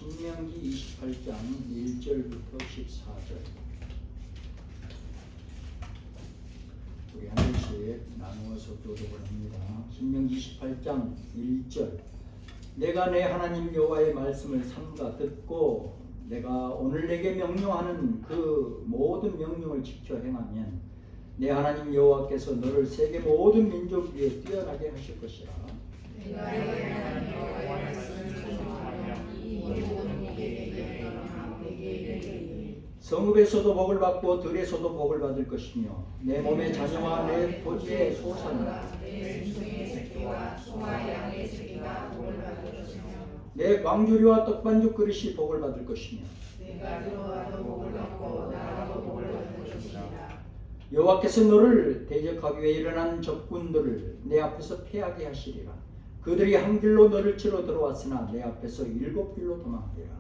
신명기 28장 1절부터 14절. 우리 한 절씩 나누어서 교독을 합니다. 신명기 28장 1절. 내가 내 하나님 여호와의 말씀을 삼가 듣고 내가 오늘 내게 명령하는 그 모든 명령을 지켜 행하면 내 하나님 여호와께서 너를 세계 모든 민족 위에 뛰어나게 하실 것이라. 내가 내 하나님 여호와의 말씀을 순종하며 이 모든 일에 너희에게 성읍에서도 복을 받고 들에서도 복을 받을 것이며 내 몸의 자녀와 내 토지의 소산과 내 짐승의 새끼와 소와 양의 새끼가 복을 받을 것이며 내 광주리와 떡반죽 그릇이 복을 받을 것이며 내가 들어와도 복을 받고 나가도 복을 받을 것이니라. 여호와께서 너를 대적하기 위해 일어난 적군들을 내 앞에서 패하게 하시리라. 그들이 한 길로 너를 치러 들어왔으나 내 앞에서 7길로 도망하리라.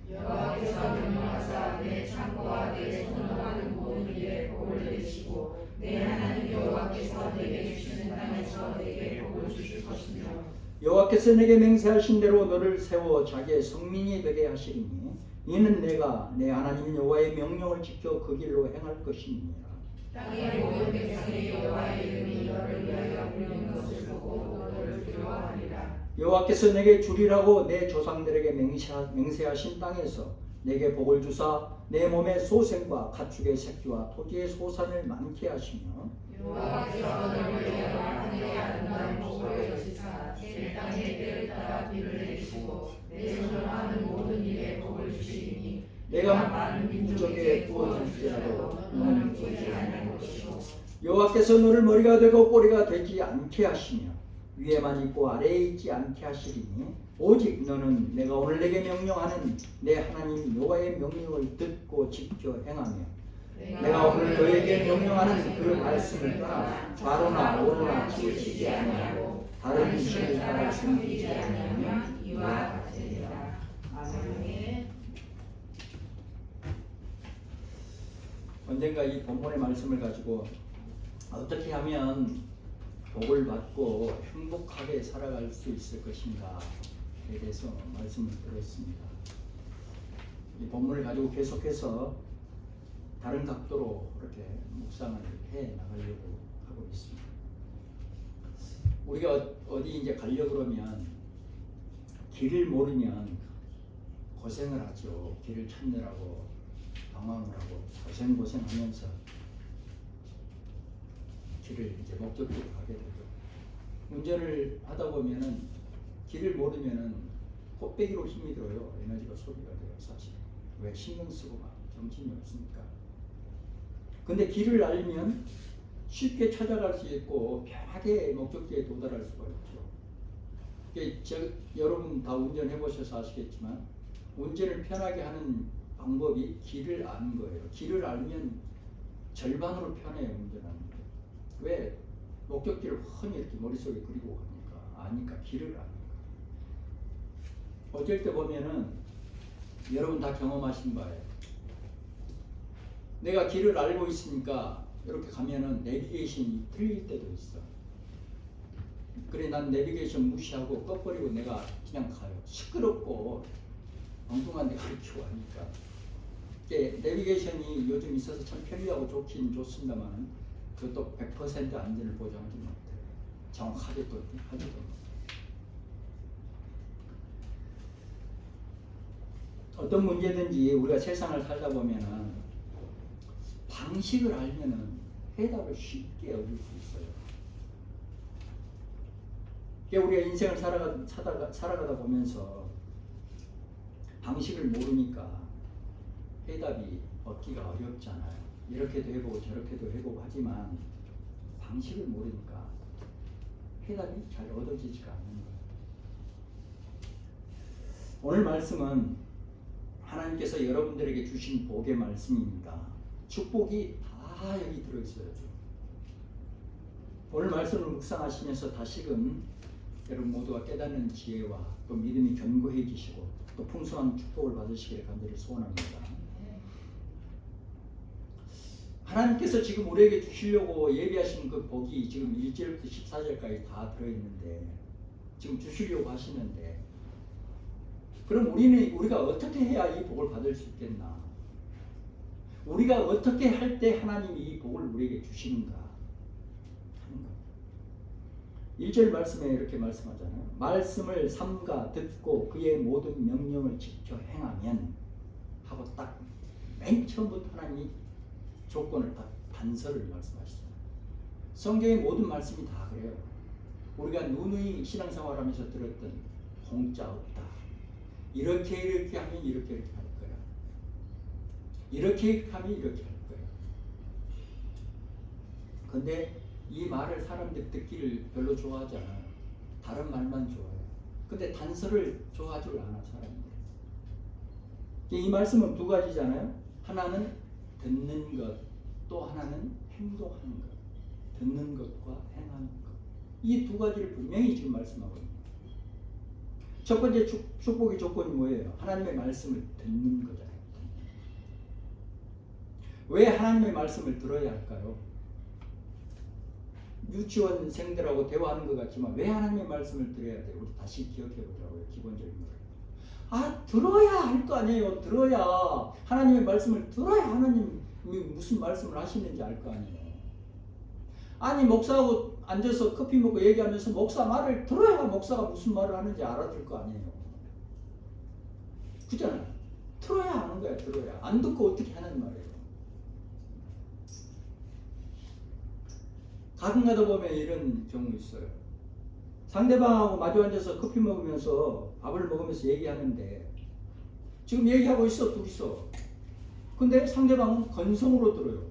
여호와께서 명령하사 내 창고와 내 선호하는 모든 일에 복을 내리시고 내 하나님 여호와께서 내게 주시는 땅에서 내게 복을 주실 것이며 여호와께서 내게 맹세하신 대로 너를 세워 자기의 성민이 되게 하시리니 이는 내가 내 하나님 여호와의 명령을 지켜 그 길로 행할 것이니라. 땅의 모든 백성이 여호와의 이름이 너를 위하여 불리는 것을 보고 너를 두려워하리라. 여호와께서 내게 주리라고 내 조상들에게 맹세하신 땅에서 내게 복을 주사 내 몸의 소생과 가축의 새끼와 토지의 소산을 많게 하시며 여호와께서 너를 위하여 하늘의 아름다운 복을 여시사 내 땅의 때를 따라 비를 내리시고 내 선호하는 모든 일에 복을 주시리니 내가 많은 민족에게 부어줄지라도 너는 부지 않을 것이고 여호와께서 너를 머리가 되고 꼬리가 되지 않게 하시며 위에만 있고 아래에 있지 않게 하시리니 오직 너는 내가 오늘 내게 명령하는 내 하나님 여호와의 명령을 듣고 지켜 행하며 내가 오늘 너에게 명령하는 그 말씀을 떠나 좌로나 우로나 치우치지 아니하고 다른 신을 따라 섬기지 아니하면 이와 같으리라. 아멘. 언젠가 이 본문의 말씀을 가지고 어떻게 하면 복을 받고 행복하게 살아갈 수 있을 것인가에 대해서 말씀을 드렸습니다. 이 본문을 가지고 계속해서 다른 각도로 그렇게 묵상을 해 나가려고 하고 있습니다. 우리가 어디 이제 가려고 그러면 길을 모르면 고생을 하죠. 길을 찾느라고 방황을 하고 고생하면서 길을 이제 목적지로 가게 되죠. 운전을 하다 보면은 길을 모르면은 꽃배기로 힘이 들어요. 에너지가 소비가 돼요, 사실. 왜 신경 쓰고 막 정신이 없으니까. 근데 길을 알면 쉽게 찾아갈 수 있고 편하게 목적지에 도달할 수가 있죠. 여러분 다 운전해 보셔서 아시겠지만 운전을 편하게 하는 방법이 길을 아는 거예요. 길을 알면 절반으로 편해요, 운전하는 게. 왜? 목적지를 훤히 이렇게 머릿속에 그리고 아니까 길을 아니까. 어쩔 때 보면은 여러분 다 경험하신 바예요. 내가 길을 알고 있으니까 이렇게 가면은 내비게이션이 틀릴 때도 있어. 그래 난 내비게이션 무시하고 꺼버리고 내가 그냥 가요. 시끄럽고 엉뚱한 데 가르치고 하니까. 내비게이션이 요즘 있어서 참 편리하고 좋긴 좋습니다만 그것도 100% 안전을 보장하지 못해요. 정확하게 또 하지도 못해요. 어떤 문제든지 우리가 세상을 살다 보면은 방식을 알면은 해답을 쉽게 얻을 수 있어요. 우리가 인생을 살아가다 보면서 방식을 모르니까 해답이 얻기가 어렵잖아요. 이렇게도 해보고 저렇게도 해보고 하지만 방식을 모르니까 해답이 잘 얻어지지가 않는 거예요. 오늘 말씀은 하나님께서 여러분들에게 주신 복의 말씀입니다. 축복이 다 여기 들어있어요. 오늘 말씀을 묵상하시면서 다시금 여러분 모두가 깨닫는 지혜와 또 믿음이 견고해지시고 또 풍성한 축복을 받으시기를 간절히 소원합니다. 하나님께서 지금 우리에게 주시려고 예비하신 그 복이 지금 1절부터 14절까지 다 들어있는데 지금 주시려고 하시는데 그럼 우리가 어떻게 해야 이 복을 받을 수 있겠나? 우리가 어떻게 할 때 하나님이 이 복을 우리에게 주시는가 하는 거예요. 1절 말씀에 이렇게 말씀하잖아요. 말씀을 삼가 듣고 그의 모든 명령을 지켜 행하면 하고 딱 맨 처음부터 하나님이 조건을 딱 단서를 말씀하시잖아요. 성경의 모든 말씀이 다 그래요. 우리가 누누이 신앙생활하면서 들었던 공짜 없다. 이렇게 하면 이렇게 할 거야. 이렇게 하면 이렇게 할 거야. 근데 이 말을 사람들이 듣기를 별로 좋아하지 않아요. 다른 말만 좋아해요. 근데 단서를 좋아하지 않아 사람들이. 이 말씀은 두 가지잖아요. 하나는 듣는 것, 또 하나는 행동하는 것. 듣는 것과 행하는 것. 이 두 가지를 분명히 지금 말씀하고 있습니다. 첫 번째 축복의 조건이 뭐예요? 하나님의 말씀을 듣는 거잖아요. 왜 하나님의 말씀을 들어야 할까요? 유치원생들하고 대화하는 것 같지만 왜 하나님의 말씀을 들어야 돼요? 우리 다시 기억해 보자고요. 기본적인 거를. 들어야 할 거 아니에요. 들어야 하나님의 말씀을 들어야 하나님이 무슨 말씀을 하시는지 알 거 아니에요. 아니 목사하고 앉아서 커피 먹고 얘기하면서 목사 말을 들어야 목사가 무슨 말을 하는지 알아들 거 아니에요. 그잖아요. 들어야 하는 거야. 들어야. 안 듣고 어떻게 하는 말이에요. 가끔 가다 보면 이런 경우 있어요. 상대방하고 마주 앉아서 커피 먹으면서 밥을 먹으면서 얘기하는데 지금 얘기하고 있어 둘이서. 근데 상대방은 건성으로 들어요.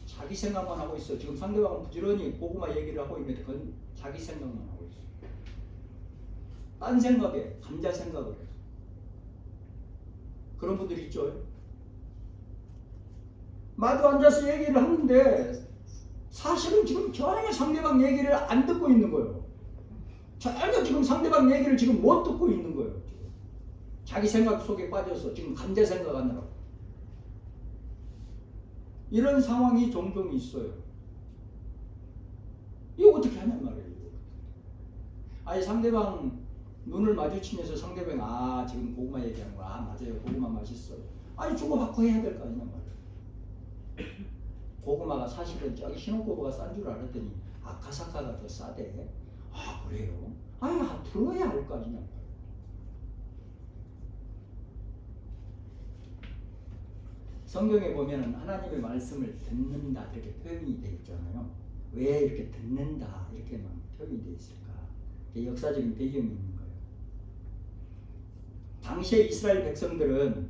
자기 생각만 하고 있어. 지금 상대방은 부지런히 고구마 얘기를 하고 있는데 자기 생각만 하고 있어. 딴 생각에 감자 생각을 해. 그런 분들 있죠. 마주 앉아서 얘기를 하는데 사실은 지금 전혀 상대방 얘기를 안 듣고 있는 거예요. 전혀 지금 상대방 얘기를 지금 못 듣고 있는 거예요. 지금. 자기 생각 속에 빠져서 지금 감자 생각하느라고. 이런 상황이 종종 있어요. 이거 어떻게 하냔 말이에요. 아니 상대방 눈을 마주치면서 상대방 지금 고구마 얘기하는 거야. 맞아요. 고구마 맛있어요. 아니 주고받고 해야 될 거 아니냐 말이에요. 고구마가 사실은 저기 신혼고구마가 싼 줄 알았더니 아카사카가 더 싸대. 그래요? 들어야 할 거 아니냐. 성경에 보면은 하나님의 말씀을 듣는다 이렇게 표현이 되어 있잖아요. 왜 이렇게 듣는다 이렇게만 표현이 되어 있을까? 역사적인 배경이 있는 거예요. 당시에 이스라엘 백성들은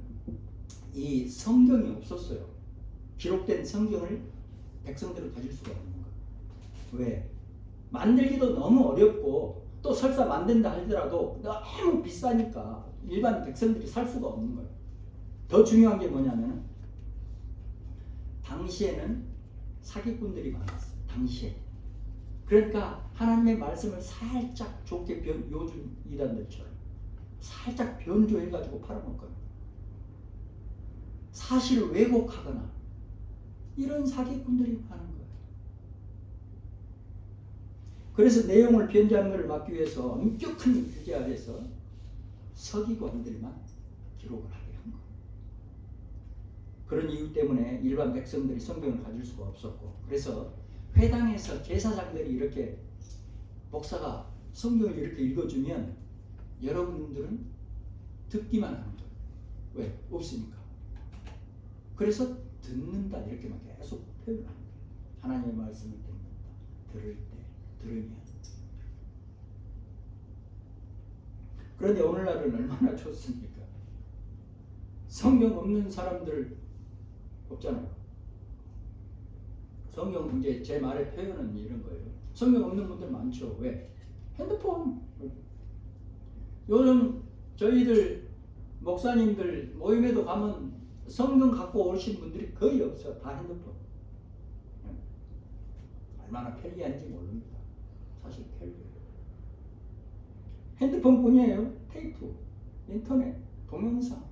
이 성경이 없었어요. 기록된 성경을 백성들은 가질 수가 없는 거예요. 왜? 만들기도 너무 어렵고 또 설사 만든다 하더라도 너무 비싸니까 일반 백성들이 살 수가 없는 거예요. 더 중요한 게 뭐냐면 당시에는 사기꾼들이 많았어요. 당시에. 그러니까 하나님의 말씀을 살짝 좋게 요즘 이단들처럼 살짝 변조해가지고 팔아먹거나 사실을 왜곡하거나 이런 사기꾼들이 많은 거예요. 그래서 내용을 변조하는 것을 막기 위해서 엄격한 규제 아래서 서기관들만 기록을 하게 한 거예요. 그런 이유 때문에 일반 백성들이 성경을 가질 수가 없었고, 그래서 회당에서 제사장들이 이렇게 목사가 성경을 이렇게 읽어주면 여러분들은 듣기만 하는 거예요. 왜? 없으니까. 그래서 듣는다 이렇게만 계속 표현합니다. 하나님의 말씀을 듣는다. 들을 때, 들으면. 그런데 오늘날은 얼마나 좋습니까? 성경 없는 사람들 없잖아요. 성경 문제 제 말의 표현은 이런 거예요. 성경 없는 분들 많죠. 왜? 핸드폰. 요즘 저희들 목사님들 모임에도 가면 성경 갖고 오신 분들이 거의 없어요. 다 핸드폰. 얼마나 편리한지 모릅니다. 사실 편리해요. 핸드폰뿐이에요. 테이프, 인터넷, 동영상,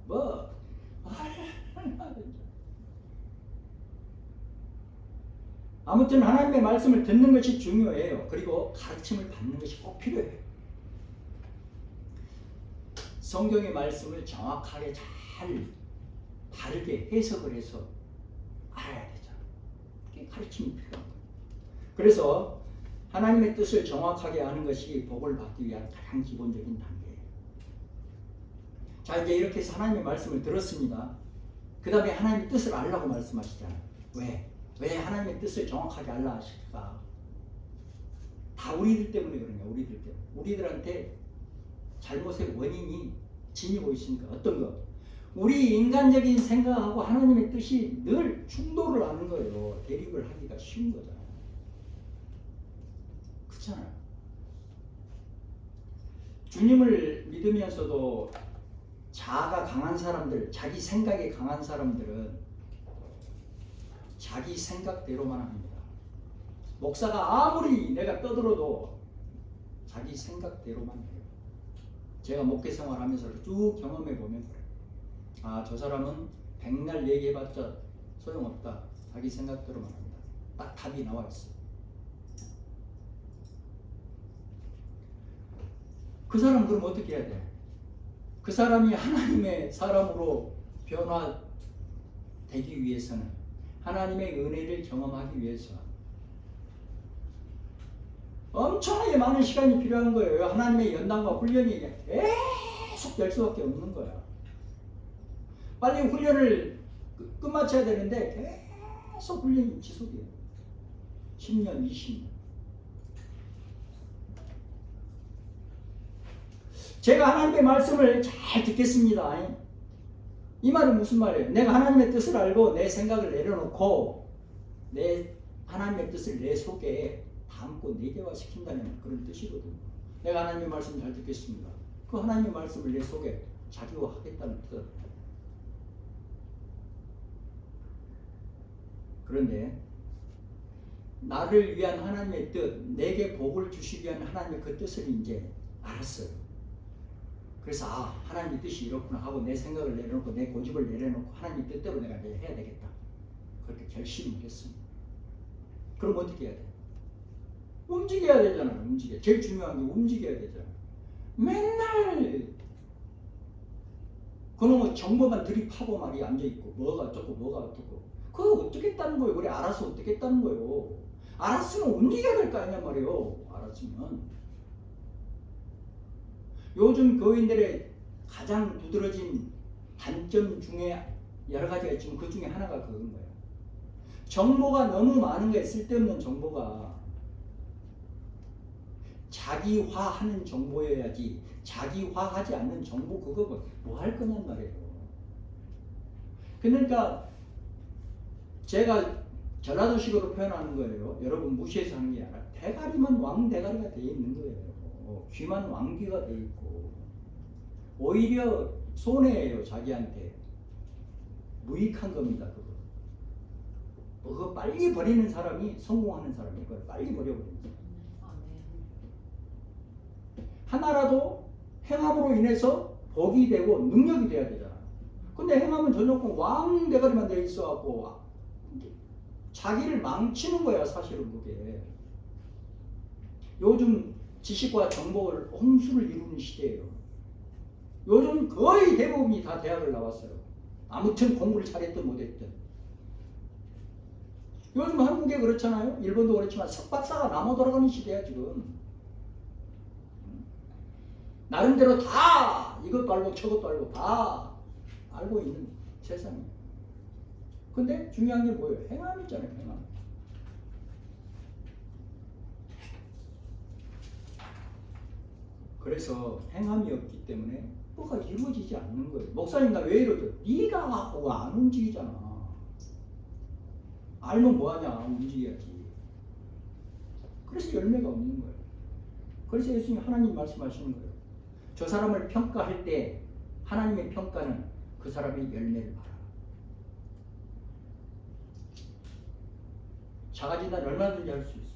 아무튼 하나님의 말씀을 듣는 것이 중요해요. 그리고 가르침을 받는 것이 꼭 필요해요. 성경의 말씀을 정확하게 잘 바르게 해석을 해서 알아야 되잖아. 그게 가르침이 필요한 거예요. 그래서 하나님의 뜻을 정확하게 아는 것이 복을 받기 위한 가장 기본적인 단계예요. 자, 이제 이렇게 해서 하나님의 말씀을 들었습니다. 그 다음에 하나님의 뜻을 알라고 말씀하시잖아요. 왜 하나님의 뜻을 정확하게 알라 하실까? 다 우리들 때문에 그런 거야. 우리들 때문에. 우리들한테 잘못의 원인이 지니고 있으니까. 어떤 거? 우리 인간적인 생각하고 하나님의 뜻이 늘 충돌을 하는 거예요. 대립을 하기가 쉬운 거잖아요. 그렇잖아요. 주님을 믿으면서도 자아가 강한 사람들, 자기 생각이 강한 사람들은 자기 생각대로만 합니다. 목사가 아무리 내가 떠들어도 자기 생각대로만 해요. 제가 목회 생활하면서 쭉 경험해 보면 그래요. 아, 저 사람은 백날 얘기해봤자 소용없다. 자기 생각대로만 합니다. 딱 답이 나와 있어요. 그 사람 그럼 어떻게 해야 돼? 그 사람이 하나님의 사람으로 변화되기 위해서는, 하나님의 은혜를 경험하기 위해서 엄청나게 많은 시간이 필요한 거예요. 하나님의 연단과 훈련이 계속 될 수밖에 없는 거야. 빨리 훈련을 끝마쳐야 되는데 계속 훈련이 지속이에요. 10년, 20년. 제가 하나님의 말씀을 잘 듣겠습니다. 이 말은 무슨 말이에요? 내가 하나님의 뜻을 알고 내 생각을 내려놓고 내 하나님의 뜻을 내 속에 담고 내재화시킨다는 그런 뜻이거든요. 내가 하나님의 말씀을 잘 듣겠습니다. 그 하나님의 말씀을 내 속에 자기화하겠다는 뜻. 그런데 나를 위한 하나님의 뜻, 내게 복을 주시기 위한 하나님의 그 뜻을 이제 알았어요. 그래서 하나님의 뜻이 이렇구나 하고 내 생각을 내려놓고 내 고집을 내려놓고 하나님 뜻대로 내가 이제 해야 되겠다. 그렇게 결심을 했습니다. 그럼 어떻게 해야 돼? 움직여야 되잖아요. 움직여. 제일 중요한 게 움직여야 되잖아요. 맨날 그놈의 정보만 들이파고 말이 앉아있고 뭐가 어떻고 뭐가 어떻고 그거 어떻게 했다는 거예요? 우리 알아서 어떻게 했다는 거예요? 알았으면 움직여야 될 거 아니냐 말이에요. 알았으면. 요즘 교인들의 가장 두드러진 단점 중에 여러 가지가 있지만 그 중에 하나가 그건 거예요. 정보가 너무 많은 거예요. 쓸데없는 정보가. 자기화하는 정보여야지 자기화하지 않는 정보 그거 뭐 할 거냔 말이에요. 그러니까 제가 전라도식으로 표현하는 거예요. 여러분 무시해서 하는 게 아니라 대가리만 왕대가리가 되어 있는 거예요. 귀만 왕귀가 되어 있고 오히려 손해예요. 자기한테 무익한 겁니다. 그거 빨리 버리는 사람이 성공하는 사람이에요. 그걸 빨리 버려버립니다. 하나라도 행함으로 인해서 복이 되고 능력이 돼야 되잖아. 근데 행함은 전적으로 왕대가리만 되어 있어갖고 자기를 망치는 거야. 사실은 그게. 요즘 지식과 정보를 홍수를 이루는 시대예요. 요즘 거의 대부분이 다 대학을 나왔어요. 아무튼 공부를 잘했든 못했든. 요즘 한국에 그렇잖아요. 일본도 그렇지만 석박사가 남아 돌아가는 시대야 지금. 나름대로 다 이것도 알고 저것도 알고 다 알고 있는 세상이에요. 근데 중요한 게 뭐예요? 행함이잖아요. 행함. 그래서 행함이 없기 때문에 뭐가 이루어지지 않는 거예요. 목사님 나 왜 이러죠? 네가 왜 안 움직이잖아. 알면 뭐하냐. 움직여야지. 그래서 열매가 없는 거예요. 그래서 예수님이 하나님 말씀하시는 거예요. 저 사람을 평가할 때 하나님의 평가는 그 사람의 열매를 봐라. 자가진단 얼마든지 할 수 있어요.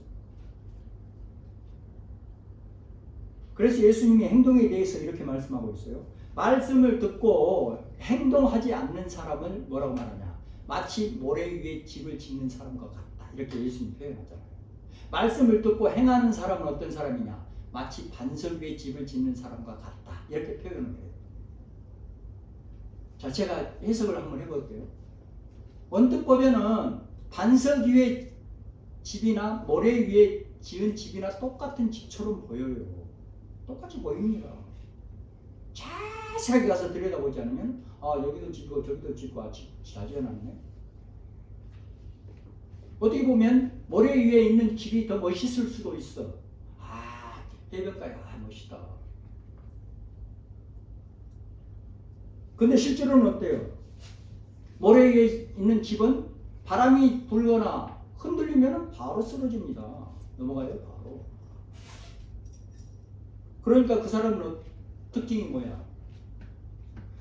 그래서 예수님이 행동에 대해서 이렇게 말씀하고 있어요. 말씀을 듣고 행동하지 않는 사람을 뭐라고 말하냐. 마치 모래 위에 집을 짓는 사람과 같다. 이렇게 예수님이 표현하잖아요. 말씀을 듣고 행하는 사람은 어떤 사람이냐. 마치 반석 위에 집을 짓는 사람과 같다. 이렇게 표현을 해요. 자, 제가 해석을 한번 해볼게요. 언뜻 보면은 반석 위에 집이나 모래 위에 지은 집이나 똑같은 집처럼 보여요. 똑같이 보입니다. 자세하게 가서 들여다보지 않으면 여기도 집이고 저기도 집과 다 지어놨네. 어떻게 보면 모래 위에 있는 집이 더 멋있을 수도 있어. 해변가에 멋있다. 근데 실제로는 어때요? 모래 위에 있는 집은 바람이 불거나 흔들리면 바로 쓰러집니다. 넘어가요, 바로. 그러니까 그 사람은 특징이 뭐야?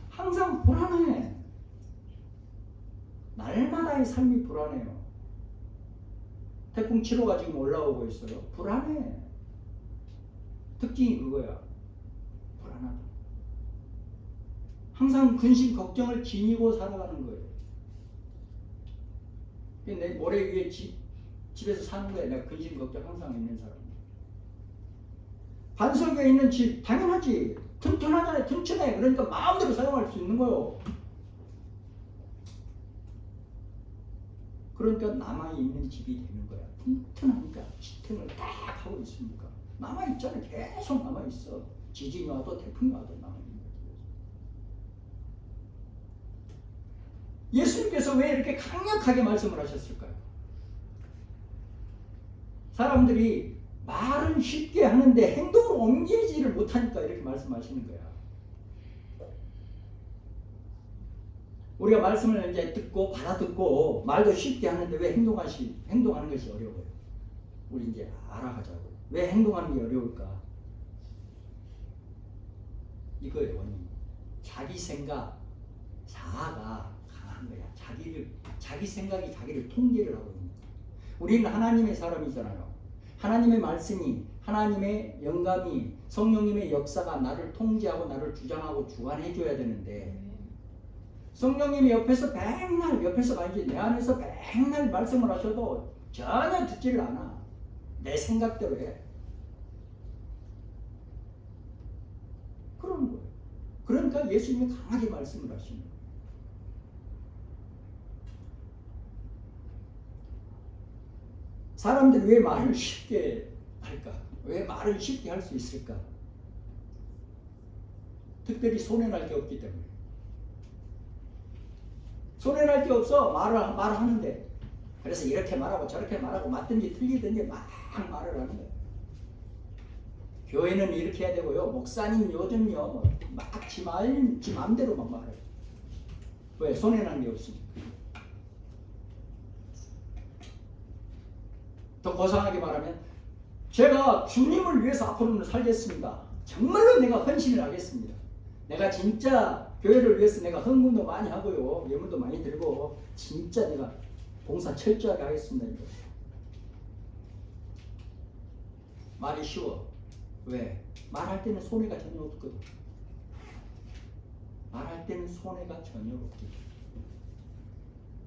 항상 불안해. 날마다의 삶이 불안해요. 태풍 7호가 지금 올라오고 있어요. 불안해. 특징이 그거야. 불안하다. 항상 근심 걱정을 지니고 살아가는 거예요. 내 모래 위에 집에서 사는 거야. 내가 근심 걱정 항상 있는 사람. 반석 위에 있는 집 당연하지. 튼튼하잖아요. 튼튼해. 그러니까 마음대로 사용할 수 있는 거예요. 그러니까 남아있는 집이 되는 거야. 튼튼하니까 지탱을 딱 하고 있으니까. 남아있잖아. 계속 남아있어. 지진이 와도 태풍이 와도 남아있는 거야. 예수님께서 왜 이렇게 강력하게 말씀을 하셨을까요? 사람들이 말은 쉽게 하는데 행동을 옮기지를 못하니까 이렇게 말씀하시는 거야. 우리가 말씀을 이제 듣고 받아듣고 말도 쉽게 하는데 왜 행동하는 것이 어려워요? 우리 이제 알아가자고. 왜 행동하는 게 어려울까? 이거예요, 원인. 자기 생각, 자아가 강한 거야. 자기 생각이 자기를 통제를 하고 있는 거야. 우리는 하나님의 사람이잖아요. 하나님의 말씀이, 하나님의 영감이, 성령님의 역사가 나를 통제하고 나를 주장하고 주관해줘야 되는데 성령님이 옆에서 옆에서가 아니지 내 안에서 백날 말씀을 하셔도 전혀 듣지를 않아. 내 생각대로 해. 그러는 거예요. 그러니까 예수님이 강하게 말씀을 하시는 거예요. 사람들이 왜 말을 쉽게 할까? 왜 말을 쉽게 할 수 있을까? 특별히 손해날 게 없기 때문에. 손해날 게 없어. 말하는데. 그래서 이렇게 말하고 저렇게 말하고 맞든지 틀리든지 막 말을 하는 거예요. 교회는 이렇게 해야 되고요. 목사님 요즘요 막 지 맘대로 막 말해요. 왜? 손해난 게 없으니까. 더 고상하게 말하면 제가 주님을 위해서 앞으로는 살겠습니다. 정말로 내가 헌신을 하겠습니다. 내가 진짜 교회를 위해서 내가 헌금도 많이 하고요. 예물도 많이 드리고 진짜 내가 봉사 철저하게 하겠습니다. 이거. 말이 쉬워. 왜? 말할 때는 손해가 전혀 없거든. 말할 때는 손해가 전혀 없거든.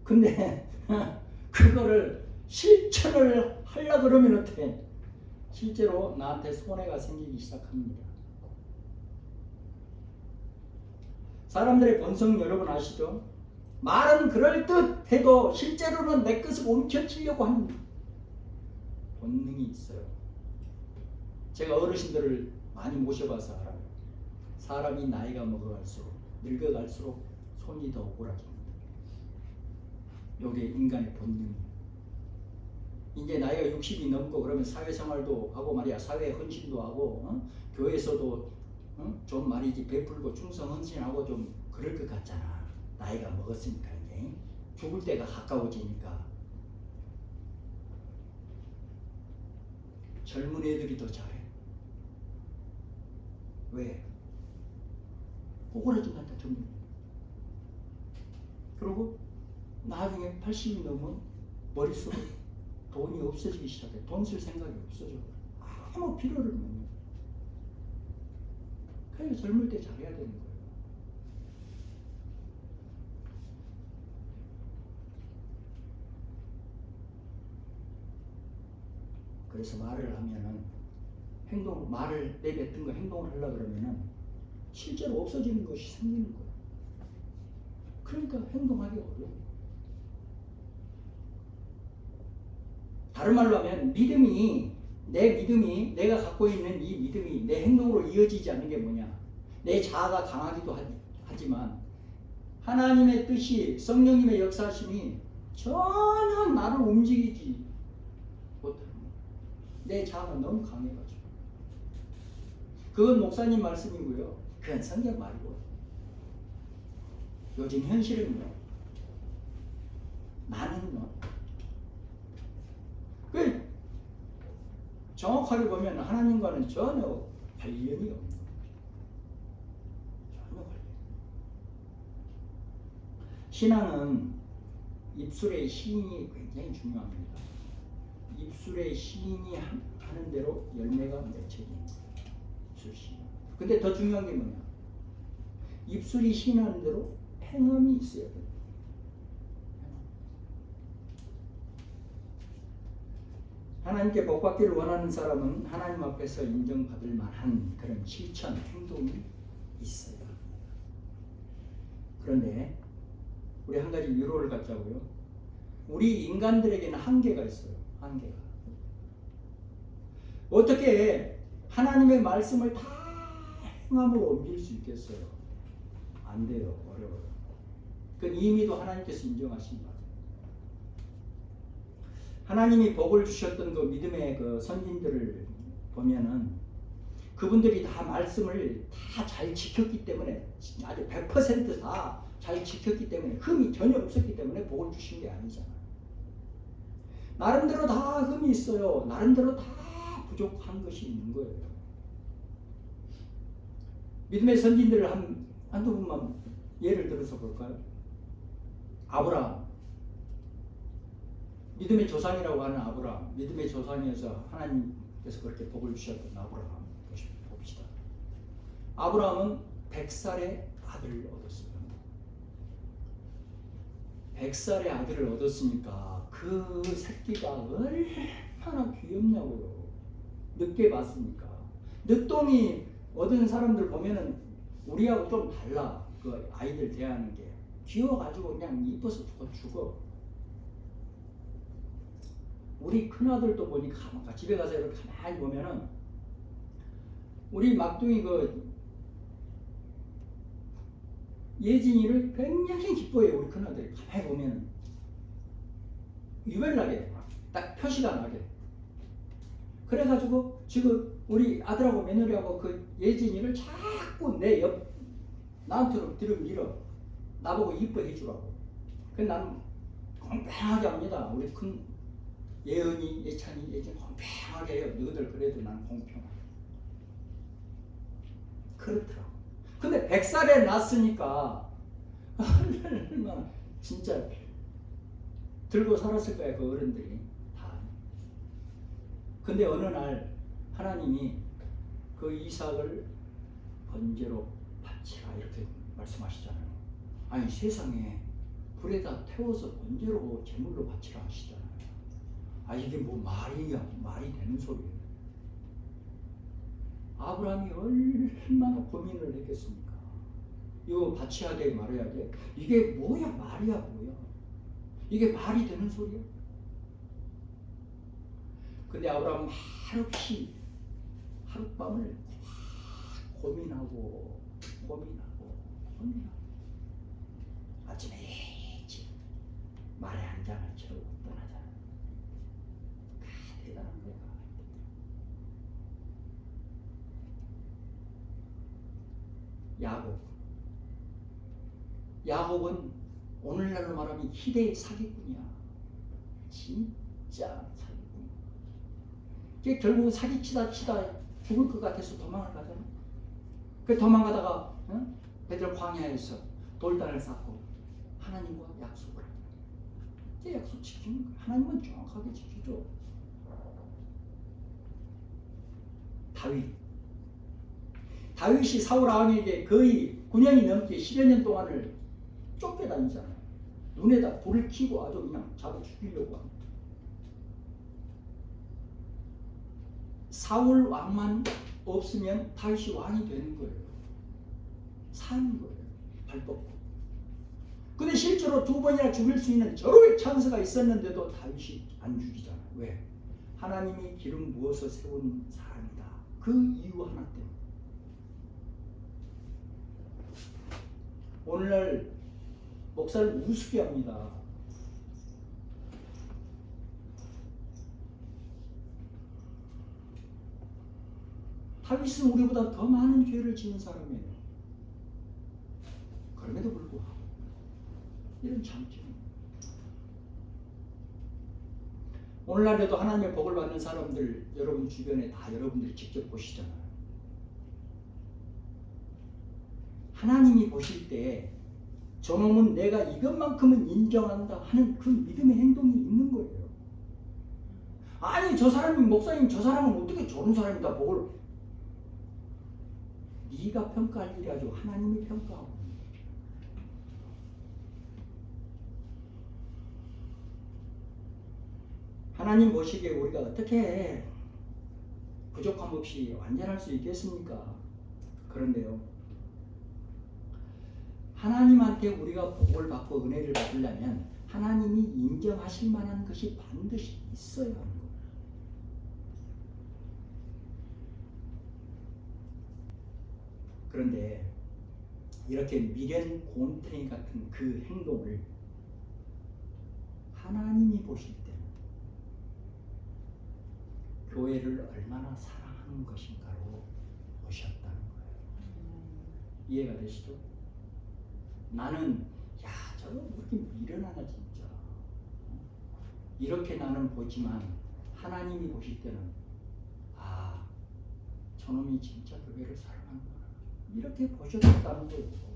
근데 그거를 실천을 하려고 그러면 어때? 실제로 나한테 손해가 생기기 시작합니다. 사람들의 본성 여러분 아시죠? 말은 그럴듯 해도 실제로는 내 것을 옮겨치려고 하는 본능이 있어요. 제가 어르신들을 많이 모셔봐서 알아요. 사람이 나이가 먹어갈수록 늙어갈수록 손이 더 오그라집니다. 이게 인간의 본능이에요. 이제 나이가 60이 넘고 그러면 사회생활도 하고 말이야. 사회 헌신도 하고 교회에서도 좀 말이지 베풀고 충성 헌신하고 좀 그럴 것 같잖아. 나이가 먹었으니까 이제 죽을 때가 가까워지니까. 젊은 애들이 더 잘해. 왜? 오그라진다니까 젊은 애들. 그리고 나중에 80이 넘으면 머릿속에 돈이 없어지기 시작해. 돈 쓸 생각이 없어져. 아무 필요를 못 해. 그러니까 젊을 때 잘해야 되는 거예요. 그래서 말을 하면은 말을 내뱉은 거 행동을 하려고 그러면은 실제로 없어지는 것이 생기는 거예요. 그러니까 행동하기 어려워. 다른 말로 하면 내 믿음이 내가 갖고 있는 이 믿음이 내 행동으로 이어지지 않는 게 뭐냐? 내 자아가 강하기도 하지만 하나님의 뜻이 성령님의 역사심이 전혀 나를 움직이지 못하는 거야. 내 자아가 너무 강해가지고. 그건 목사님 말씀이고요. 그건 성경 말이고. 요즘 현실은요. 나는요. 그 정확하게 보면 하나님과는 전혀 관련이 없는 거예요. 전혀 관련. 신앙은 입술의 시인이 굉장히 중요합니다. 입술의 시인이 하는 대로 열매가 맺혀지는 거예요. 입술 시인. 근데 더 중요한 게 뭐냐? 입술이 시인하는 대로 행함이 있어야 돼요. 하나님께 복받기를 원하는 사람은 하나님 앞에서 인정받을 만한 그런 실천, 행동이 있어요. 그런데 우리 한 가지 위로를 갖자고요. 우리 인간들에게는 한계가 있어요. 한계가. 어떻게 하나님의 말씀을 다 행함으로 옮길 수 있겠어요? 안 돼요. 어려워요. 그건 이미도 하나님께서 인정하신 바예요. 하나님이 복을 주셨던 그 믿음의 그 선진들을 보면은 그분들이 다 말씀을 다 잘 지켰기 때문에 아주 100% 다 잘 지켰기 때문에 흠이 전혀 없었기 때문에 복을 주신 게 아니잖아요. 나름대로 다 흠이 있어요. 나름대로 다 부족한 것이 있는 거예요. 믿음의 선진들을 한두 분만 예를 들어서 볼까요? 아브라함. 믿음의 조상이라고 하는 아브라함, 믿음의 조상이어서 하나님께서 그렇게 복을 주셨던 아브라함 봅시다. 아브라함은 100살의 아들을 얻었어요. 100살의 아들을 얻었으니까 그 새끼가 얼마나 귀엽냐고요. 늦게 봤으니까. 늦동이 얻은 사람들 보면은 우리하고 좀 달라. 그 아이들 대하는 게 귀여워가지고 그냥 이뻐서 죽어. 우리 큰아들도 보니까 집에 가서 이렇게 가만히 보면은 우리 막둥이 그 예진이를 굉장히 기뻐해요. 우리 큰아들이 가만히 보면은 유별나게 딱 표시가 나게. 그래가지고 지금 우리 아들하고 며느리하고 그 예진이를 자꾸 내 옆 나한테로 들어밀어. 나보고 이뻐해 주라고. 그래서 나는 공평하게 합니다. 우리 큰 예은이, 예찬이, 예진 공평하게 해요. 너희들 그래도 난 공평하게. 그렇더라고. 근데 100살에 낳았으니까 얼마나 진짜 들고 살았을 거야. 그 어른들이 다. 근데 어느 날 하나님이 그 이삭을 번제로 바치라 이렇게 말씀하시잖아요. 아니 세상에 불에다 태워서 번제로 제물로 바치라 하시잖아요. 아 이게 뭐 말이 되는 소리예요. 아브라함이 얼마나 고민을 했겠습니까? 이거 바쳐야 돼 말아야 돼? 이게 뭐야 말이야 뭐야? 이게 말이 되는 소리야? 근데 아브라함은 한없이 하룻밤을 고민하고 아침에 일찍 말에 한 장을 채우고 떠나잖아. 대단한 거야. 야곱은 오늘날로 말하면 희대의 사기꾼이야. 진짜 사기꾼. 걔 결국 사기치다 죽을 것 같아서 도망을 가잖아. 그 도망가다가 베들 광야에서 돌단을 쌓고 하나님과 약속을 하는 거야. 그 약속 지키는 거야. 하나님은 정확하게 지키죠. 다윗이 사울 왕에게 거의 9년이 넘게 10여 년 동안을 쫓겨다니잖아요. 눈에다 불을 켜고 아주 그냥 잡아 죽이려고 합니다. 사울 왕만 없으면 다윗이 왕이 되는 거예요. 사는 거예요. 발 뻗고. 근데 실제로 2번이나 죽일 수 있는 절호의 찬스가 있었는데도 다윗이 안 죽이잖아요. 왜? 하나님이 기름 부어서 세운 사람이다. 그 이유 하나 때문에. 오늘날 목사를 우습게 합니다. 다윗은 우리보다 더 많은 죄를 지은 사람이에요. 그럼에도 불구하고 이런 장점. 오늘날에도 하나님의 복을 받는 사람들 여러분 주변에 다 여러분들이 직접 보시잖아요. 하나님이 보실 때 저놈은 내가 이것만큼은 인정한다 하는 그 믿음의 행동이 있는 거예요. 아니 저 사람이 목사님 저 사람은 어떻게 저런 사람이다 복을 네가 평가할 일이 아니고 하나님이 평가하고. 하나님 보시기에 우리가 어떻게 부족함 없이 완전할 수 있겠습니까? 그런데요, 하나님한테 우리가 복을 받고 은혜를 받으려면 하나님이 인정하실 만한 것이 반드시 있어야 하는 거예요. 그런데 이렇게 미련 곰탱이 같은 그 행동을 하나님이 보실 때는 교회를 얼마나 사랑하는 것인가로 보셨다는 거예요. 이해가 되시죠? 나는 야 저거 왜 이렇게 미련하나 진짜. 이렇게 나는 보지만 하나님이 보실 때는 아 저놈이 진짜 교회를 사랑하는구나 이렇게 보셨다는 거예요.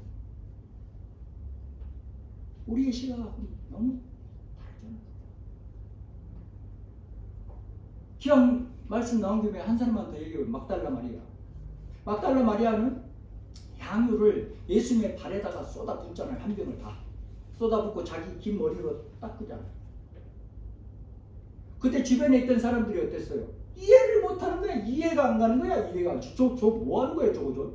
우리의 시각하고는 너무 다르잖아요. 기왕 말씀 나온 김에 한 사람만 더 얘기해요. 막달라 마리아. 막달라 마리아는 향유를 예수님의 발에다가 쏟아붓잖아요. 한 병을 다 쏟아붓고 자기 긴 머리로 닦으잖아요. 그때 주변에 있던 사람들이 어땠어요? 이해를 못하는 거야. 이해가 안 가는 거야. 이해가 안. 저 뭐 하는 거예요? 저거.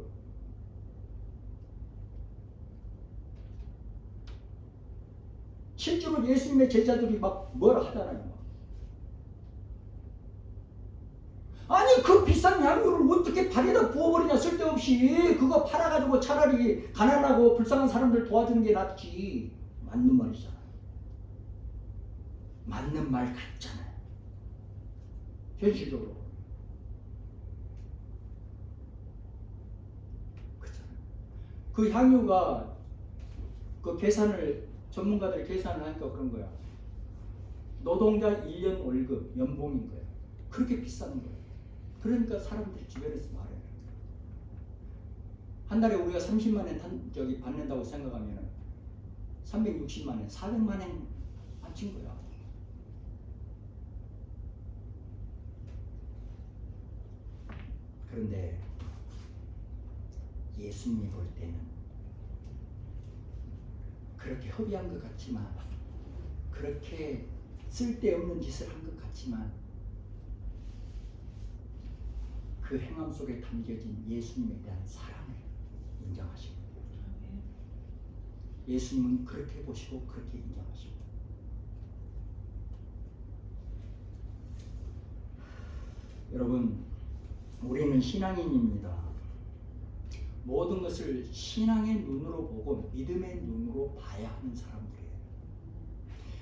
실제로 예수님의 제자들이 막 뭐라 하잖아요. 아니 그 비싼 향유를 어떻게 발에다 부어버리냐. 쓸데없이 그거 팔아가지고 차라리 가난하고 불쌍한 사람들 도와주는 게 낫지. 맞는 말이잖아요. 맞는 말 같잖아요. 현실적으로. 그렇잖아요. 그 향유가 그 계산을 전문가들이 계산을 하니까 그런 거야. 노동자 1년 월급 연봉인 거야. 그렇게 비싼 거야. 그러니까 사람들이 주변에서 말해요. 한 달에 우리가 30만 원 받는다고 생각하면 360만 원, 400만 원 받친 거야. 그런데 예수님이 볼 때는 그렇게 허비한 것 같지만, 그렇게 쓸데없는 짓을 한 것 같지만, 그 행함 속에 담겨진 예수님에 대한 사랑을 인정하시고, 예수님은 그렇게 보시고 그렇게 인정하시고. 여러분, 우리는 신앙인입니다. 모든 것을 신앙의 눈으로 보고 믿음의 눈으로 봐야 하는 사람들이에요.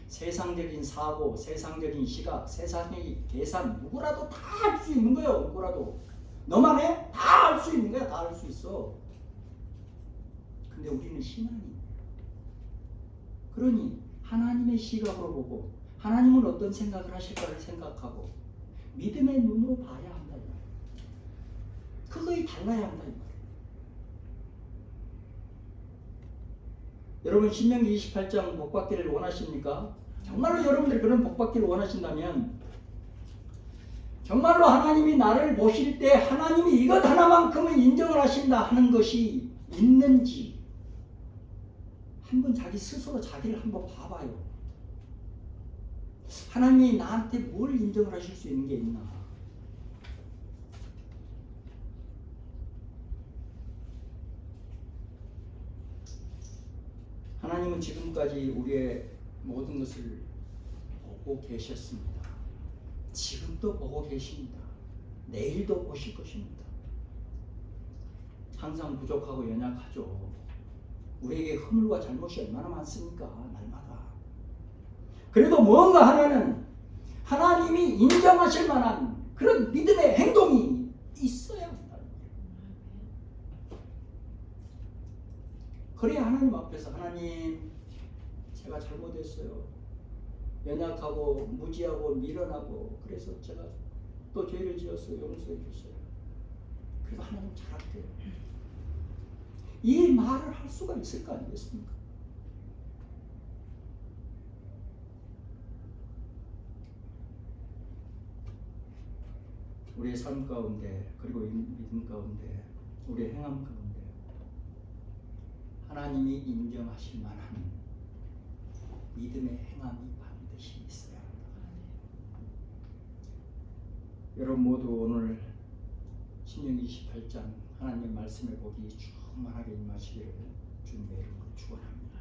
세상적인 사고, 세상적인 시각, 세상의 계산 누구라도 다 할 수 있는 거예요. 누구라도. 너만 해? 다 할 수 있는 거야. 다 할 수 있어. 근데 우리는 신앙이에요. 그러니 하나님의 시각으로 보고 하나님은 어떤 생각을 하실까를 생각하고 믿음의 눈으로 봐야 한다. 그거에 달라야 한다. 여러분 신명기 28장 복받기를 원하십니까? 정말로 여러분들이 그런 복받기를 원하신다면 정말로 하나님이 나를 보실 때 하나님이 이것 하나만큼은 인정을 하신다 하는 것이 있는지 한번 자기 스스로 자기를 한번 봐봐요. 하나님이 나한테 뭘 인정을 하실 수 있는 게 있나? 하나님은 지금까지 우리의 모든 것을 보고 계셨습니다. 지금도 보고 계십니다. 내일도 보실 것입니다. 항상 부족하고 연약하죠. 우리에게 허물과 잘못이 얼마나 많습니까? 날마다. 그래도 무언가 하나는 하나님이 인정하실 만한 그런 믿음의 행동이 있어야 한다는 거예요. 그래야 하나님 앞에서 하나님 제가 잘못했어요. 연약하고 무지하고 미련하고 그래서 제가 또 죄를 지었어요. 용서해 주세요. 그래서 하나님 잘할게요. 이 말을 할 수가 있을 거 아니겠습니까? 우리의 삶 가운데 그리고 믿음 가운데 우리의 행함 가운데 하나님이 인정하실 만한 믿음의 행함이 반드시 있어야 합니다. 여러분 모두 오늘 신명기 28장 하나님의 말씀을 보기 충만하게 임하시기를 주님의 이름으로 축원합니다.